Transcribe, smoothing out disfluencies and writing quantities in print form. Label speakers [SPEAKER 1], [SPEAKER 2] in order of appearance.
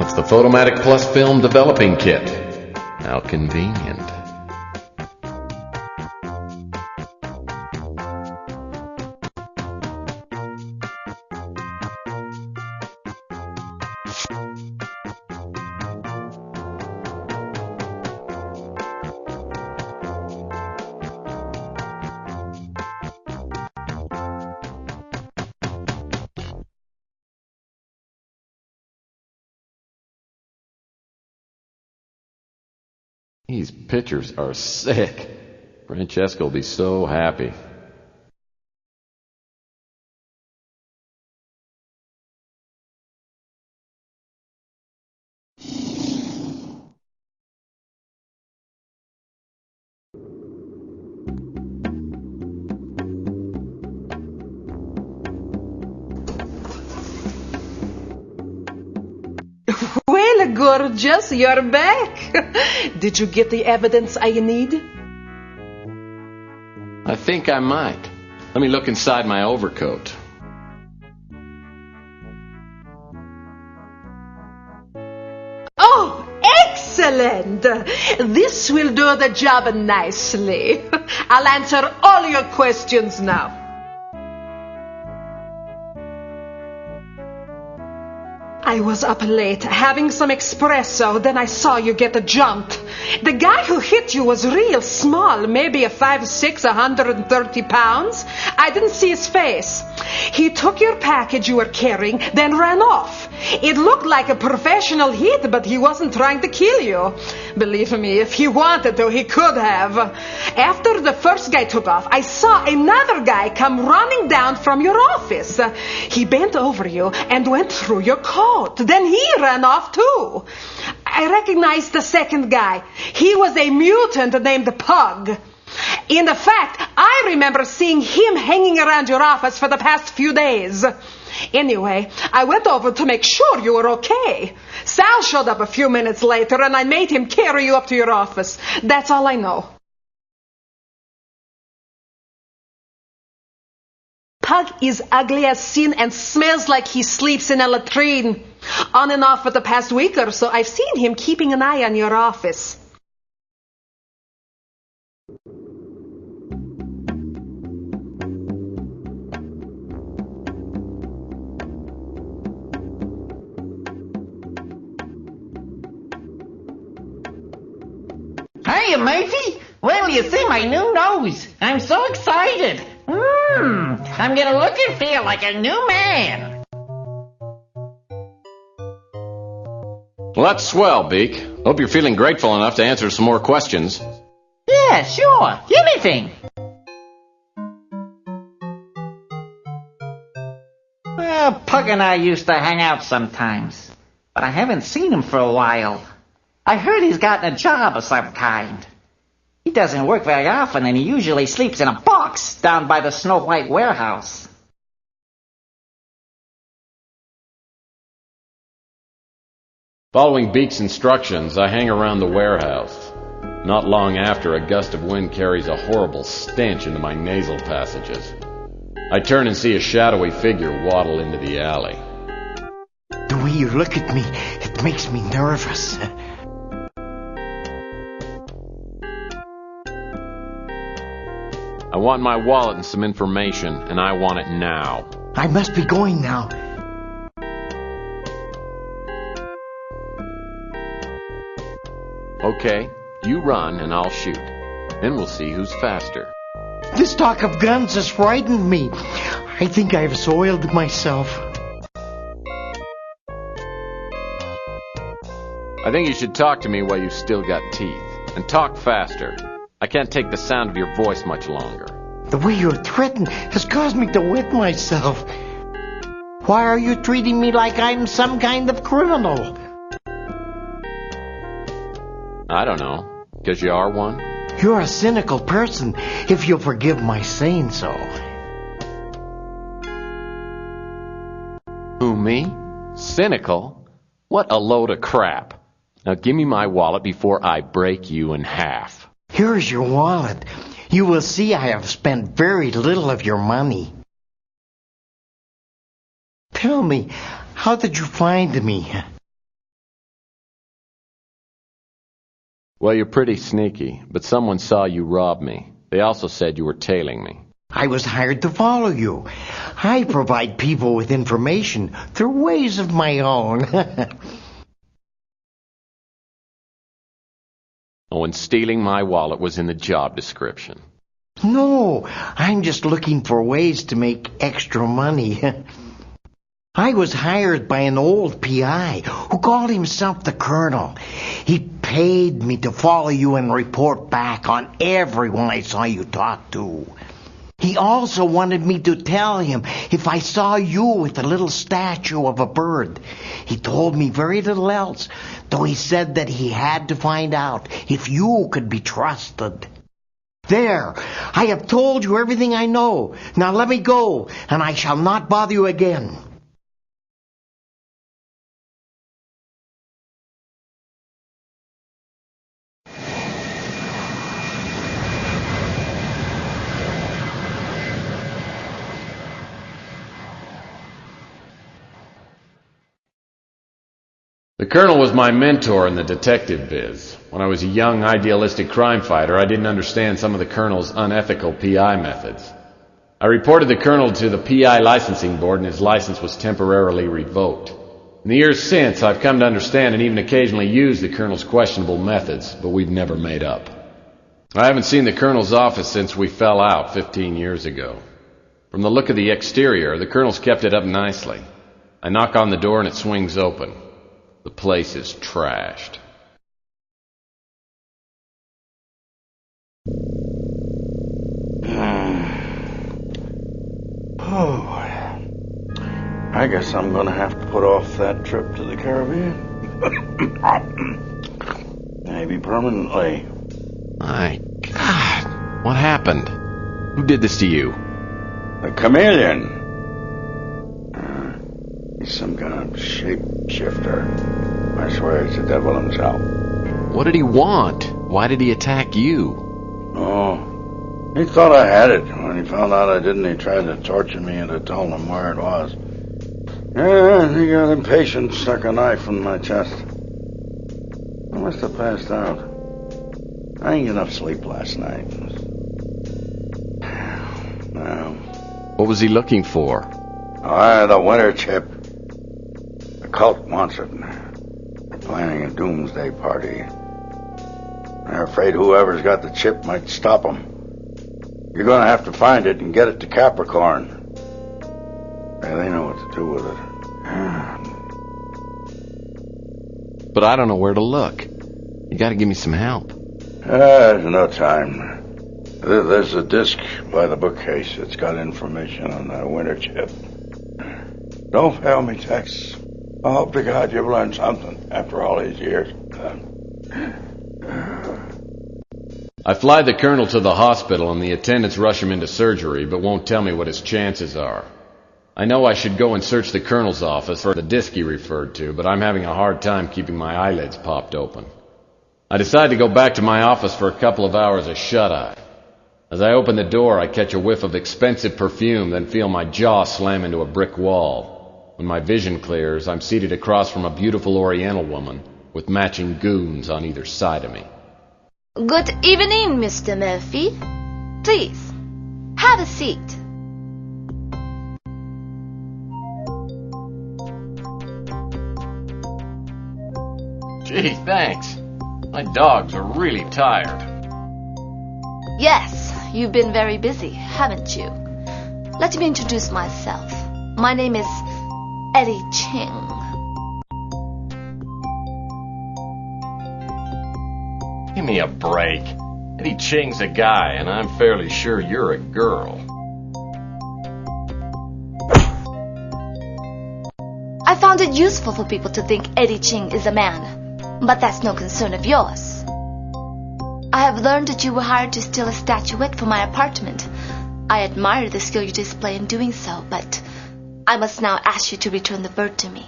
[SPEAKER 1] That's the Photomatic Plus Film Developing Kit. How convenient. These pictures are sick. Francesca will be so happy.
[SPEAKER 2] Well, gorgeous, you're back. Did you get the evidence I need?
[SPEAKER 1] I think I might. Let me look inside my overcoat.
[SPEAKER 2] Oh, excellent. This will do the job nicely. I'll answer all your questions now. I was up late having some espresso, then I saw you get jumped. The guy who hit you was real small, maybe a 5'6", 130 pounds. I didn't see his face. He took your package you were carrying, then ran off. It looked like a professional hit, but he wasn't trying to kill you. Believe me, if he wanted to, he could have. After the first guy took off, I saw another guy come running down from your office. He bent over you and went through your coat. Then he ran off too. I recognized the second guy. He was a mutant named Pug. In fact, I remember seeing him hanging around your office for the past few days. Anyway, I went over to make sure you were okay. Sal showed up a few minutes later, and I made him carry you up to your office. That's all I know. Pug is ugly as sin and smells like he sleeps in a latrine. On and off for the past week or so, I've seen him keeping an eye on your office.
[SPEAKER 3] Hiya, Murphy. Well, you see my new nose. I'm so excited. I'm gonna look and feel like a new man.
[SPEAKER 1] Well, that's swell, Beak. Hope you're feeling grateful enough to answer some more questions.
[SPEAKER 3] Yeah, sure. Anything. Well, Pug and I used to hang out sometimes, but I haven't seen him for a while. I heard he's gotten a job of some kind. He doesn't work very often, and he usually sleeps in a box down by the Snow White warehouse.
[SPEAKER 1] Following Beak's instructions, I hang around the warehouse. Not long after, a gust of wind carries a horrible stench into my nasal passages. I turn and see a shadowy figure waddle into the alley.
[SPEAKER 4] The way you look at me, it makes me nervous.
[SPEAKER 1] I want my wallet and some information, and I want it now.
[SPEAKER 4] I must be going now.
[SPEAKER 1] Okay, you run and I'll shoot. Then we'll see who's faster.
[SPEAKER 4] This talk of guns has frightened me. I think I've soiled myself.
[SPEAKER 1] I think you should talk to me while you've still got teeth. And talk faster. I can't take the sound of your voice much longer.
[SPEAKER 4] The way you're threatened has caused me to wet myself. Why are you treating me like I'm some kind of criminal?
[SPEAKER 1] I don't know. 'Cause you are one?
[SPEAKER 4] You're a cynical person, if you'll forgive my saying so.
[SPEAKER 1] Who, me? Cynical? What a load of crap. Now give me my wallet before I break you in half.
[SPEAKER 4] Here's your wallet. You will see I have spent very little of your money. Tell me, how did you find me?
[SPEAKER 1] Well, you're pretty sneaky, but someone saw you rob me. They also said you were tailing me.
[SPEAKER 4] I was hired to follow you. I provide people with information through ways of my own.
[SPEAKER 1] Oh, and stealing my wallet was in the job description.
[SPEAKER 4] No, I'm just looking for ways to make extra money. I was hired by an old PI who called himself the Colonel. He paid me to follow you and report back on everyone I saw you talk to. He also wanted me to tell him if I saw you with a little statue of a bird. He told me very little else, though he said that he had to find out if you could be trusted. There, I have told you everything I know. Now let me go, and I shall not bother you again.
[SPEAKER 1] The Colonel was my mentor in the detective biz. When I was a young, idealistic crime fighter, I didn't understand some of the Colonel's unethical PI methods. I reported the Colonel to the PI licensing board, and his license was temporarily revoked. In the years since, I've come to understand and even occasionally use the Colonel's questionable methods, but we've never made up. I haven't seen the Colonel's office since we fell out 15 years ago. From the look of the exterior, the Colonel's kept it up nicely. I knock on the door and it swings open. The place is trashed.
[SPEAKER 5] Oh, I guess I'm gonna have to put off that trip to the Caribbean. Maybe permanently.
[SPEAKER 1] My God, what happened? Who did this to you?
[SPEAKER 5] The chameleon. He's some kind of shapeshifter. I swear it's the devil himself.
[SPEAKER 1] What did he want? Why did he attack you?
[SPEAKER 5] Oh, he thought I had it. When he found out I didn't, he tried to torture me into telling him where it was. Yeah, he got impatient, stuck a knife in my chest. I must have passed out. I didn't get enough sleep last night. Now,
[SPEAKER 1] What was he looking for?
[SPEAKER 5] the winter chip. The cult wants it. They're planning a doomsday party. They're afraid whoever's got the chip might stop them. You're going to have to find it and get it to Capricorn. Yeah, they know what to do with it.
[SPEAKER 1] But I don't know where to look. You gotta give me some help.
[SPEAKER 5] There's no time. There's a disc by the bookcase. It's got information on the winter chip. Don't fail me, Tex. I hope to God you've learned something after all these years.
[SPEAKER 1] I fly the Colonel to the hospital and the attendants rush him into surgery, but won't tell me what his chances are. I know I should go and search the Colonel's office for the disc he referred to, but I'm having a hard time keeping my eyelids popped open. I decide to go back to my office for a couple of hours of shut-eye. As I open the door, I catch a whiff of expensive perfume, then feel my jaw slam into a brick wall. When my vision clears, I'm seated across from a beautiful Oriental woman with matching goons on either side of me.
[SPEAKER 6] Good evening, Mr. Murphy. Please, have a seat.
[SPEAKER 1] Gee, thanks. My dogs are really tired.
[SPEAKER 6] Yes, you've been very busy, haven't you? Let me introduce myself. My name is Eddie Ching.
[SPEAKER 1] Give me a break. Eddie Ching's a guy, and I'm fairly sure you're a girl.
[SPEAKER 6] I found it useful for people to think Eddie Ching is a man, but that's no concern of yours. I have learned that you were hired to steal a statuette from my apartment. I admire the skill you display in doing so, but I must now ask you to return the bird to me.